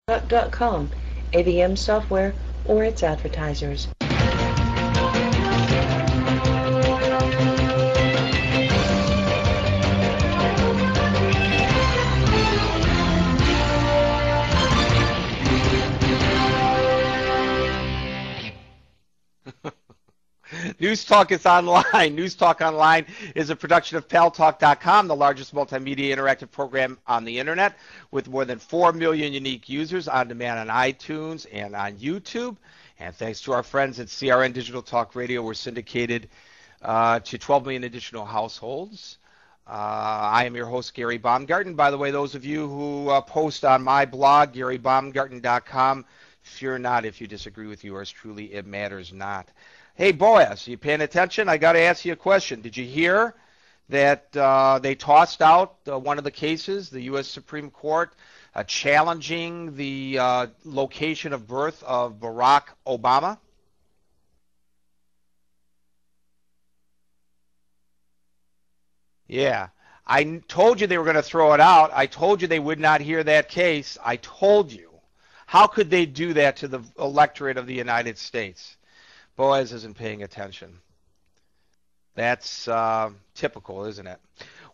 Paltalk.com, AVM software, or its advertisers. News Talk is online. News Talk Online is a production of Paltalk.com, the largest multimedia interactive program on the internet, with more than 4 million unique users on demand on iTunes and on YouTube. And thanks to our friends at CRN Digital Talk Radio, we're syndicated to 12 million additional households. I am your host, Gary Baumgarten. By the way, those of you who post on my blog, GaryBaumgarten.com, fear not if you disagree with yours truly, it matters not. Hey, Boaz, you paying attention? I got to ask you a question. Did you hear that they tossed out one of the cases, the U.S. Supreme Court, challenging the location of birth of Barack Obama? Yeah. I told you they were going to throw it out. I told you they would not hear that case. I told you. How could they do that to the electorate of the United States? Boaz isn't paying attention. That's typical, isn't it?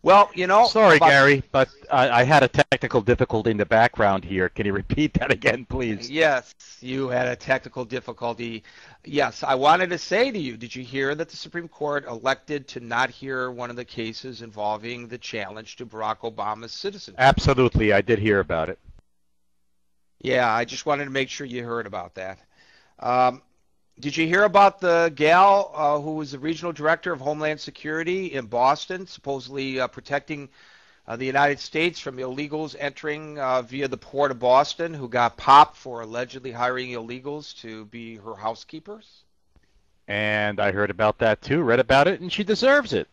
Well, you know. Sorry, Gary, but I had a technical difficulty in the background here. Can you repeat that again, please? Yes, you had a technical difficulty. Yes, I wanted to say to you, did you hear that the Supreme Court elected to not hear one of the cases involving the challenge to Barack Obama's citizenship? Absolutely, I did hear about it. Yeah, I just wanted to make sure you heard about that. Did you hear about the gal who was the regional director of Homeland Security in Boston, supposedly protecting the United States from illegals entering via the port of Boston, who got popped for allegedly hiring illegals to be her housekeepers? And I heard about that too, read about it, and she deserves it.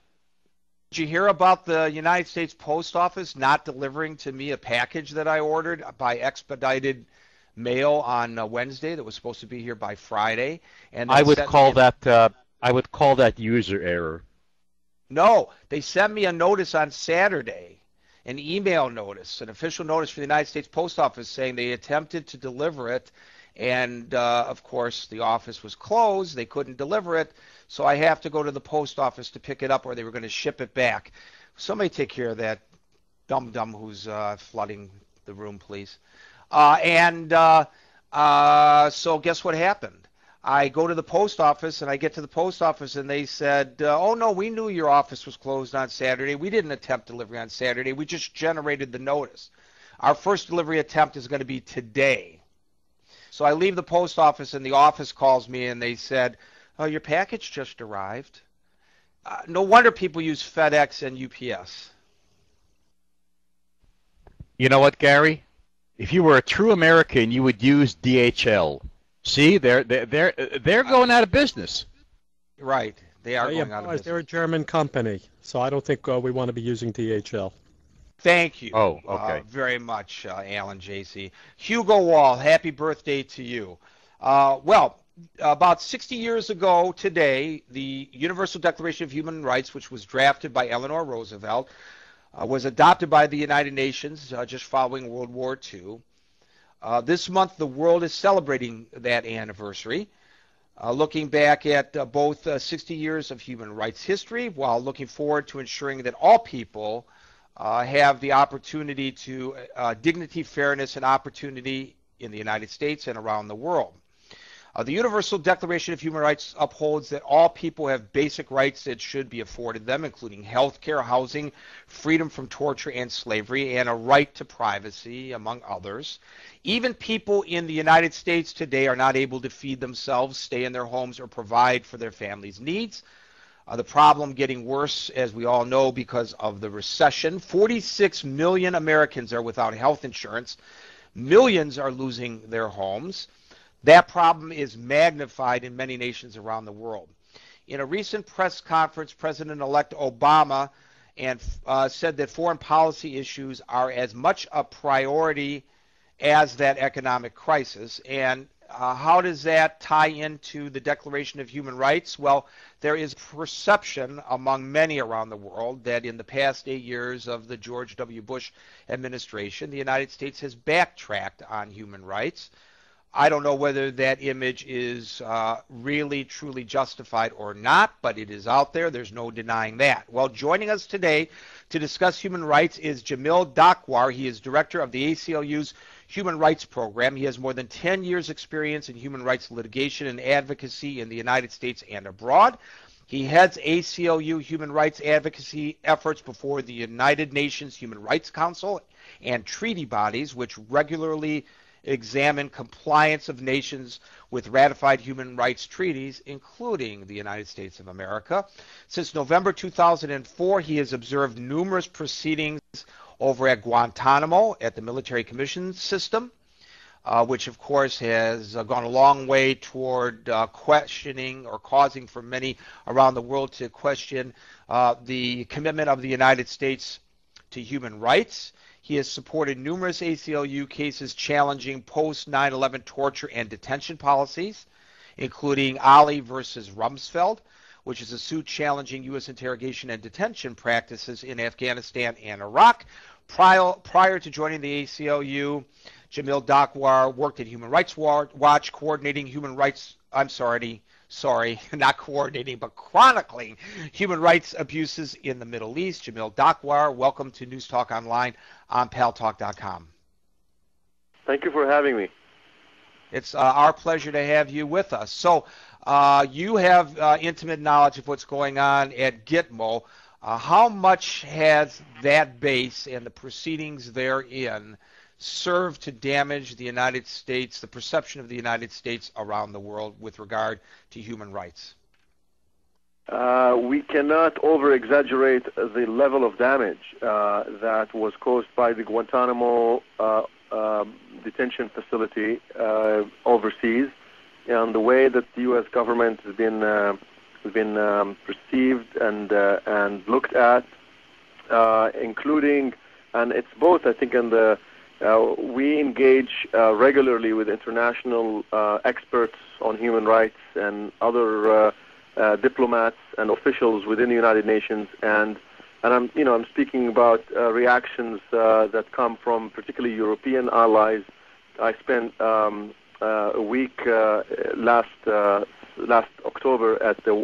Did you hear about the United States Post Office not delivering to me a package that I ordered by expedited mail on Wednesday that was supposed to be here by Friday? And I would call that user error. No, they sent me a notice on Saturday, an email notice, an official notice for the United States Post Office saying they attempted to deliver it, and of course the office was closed. They couldn't deliver it, so I have to go to the post office to pick it up, or they were going to ship it back. Somebody take care of that dum-dum who's flooding the room, please. So guess what happened? I go to the post office, and I get to the post office, and they said, oh, no, we knew your office was closed on Saturday. We didn't attempt delivery on Saturday. We just generated the notice. Our first delivery attempt is going to be today. So I leave the post office, and the office calls me, and they said, oh, your package just arrived. No wonder people use FedEx and UPS. You know what, Gary? If you were a true American, you would use DHL. See, they're going out of business. Right, they are going out of business. They're a German company, so I don't think we want to be using DHL. Thank you. Oh, okay. Very much, Alan J.C. Hugo Wall, happy birthday to you. Well, about 60 years ago today, the Universal Declaration of Human Rights, which was drafted by Eleanor Roosevelt, was adopted by the United Nations just following World War II. This month, the world is celebrating that anniversary, looking back at both 60 years of human rights history, while looking forward to ensuring that all people have the opportunity to dignity, fairness, and opportunity in the United States and around the world. The Universal Declaration of Human Rights upholds that all people have basic rights that should be afforded them, including health care, housing, freedom from torture and slavery, and a right to privacy, among others. Even people in the United States today are not able to feed themselves, stay in their homes, or provide for their families' needs. The problem getting worse, as we all know, because of the recession. 46 million Americans are without health insurance. Millions are losing their homes. That problem is magnified in many nations around the world. In a recent press conference, President-elect Obama said that foreign policy issues are as much a priority as that economic crisis. And how does that tie into the Declaration of Human Rights? Well, there is perception among many around the world that in the past 8 years of the George W. Bush administration, the United States has backtracked on human rights. I don't know whether that image is really, truly justified or not, but it is out there. There's no denying that. Well, joining us today to discuss human rights is Jamil Dakwar. He is director of the ACLU's Human Rights Program. He has more than 10 years' experience in human rights litigation and advocacy in the United States and abroad. He heads ACLU human rights advocacy efforts before the United Nations Human Rights Council and treaty bodies, which regularly examine compliance of nations with ratified human rights treaties, including the United States of America. Since November 2004, he has observed numerous proceedings over at Guantanamo at the Military Commission System, which of course has gone a long way toward questioning or causing for many around the world to question the commitment of the United States to human rights. He has supported numerous ACLU cases challenging post-9/11 torture and detention policies, including Ali versus Rumsfeld, which is a suit challenging U.S. interrogation and detention practices in Afghanistan and Iraq. Prior to joining the ACLU, Jamil Dakwar worked at Human Rights Watch, coordinating human rights, not coordinating, but chronicling human rights abuses in the Middle East. Jamil Dakwar, welcome to News Talk Online on Paltalk.com. Thank you for having me. It's our pleasure to have you with us. So you have intimate knowledge of what's going on at Gitmo. How much has that base and the proceedings therein served to damage the United States, the perception of the United States around the world with regard to human rights? We cannot over-exaggerate the level of damage that was caused by the Guantanamo detention facility overseas, and the way that the U.S. government has been perceived and looked at, including, and it's both, I think, in the we engage regularly with international experts on human rights and other diplomats and officials within the United Nations, and I'm speaking about reactions that come from particularly European allies. I spent a week last October at the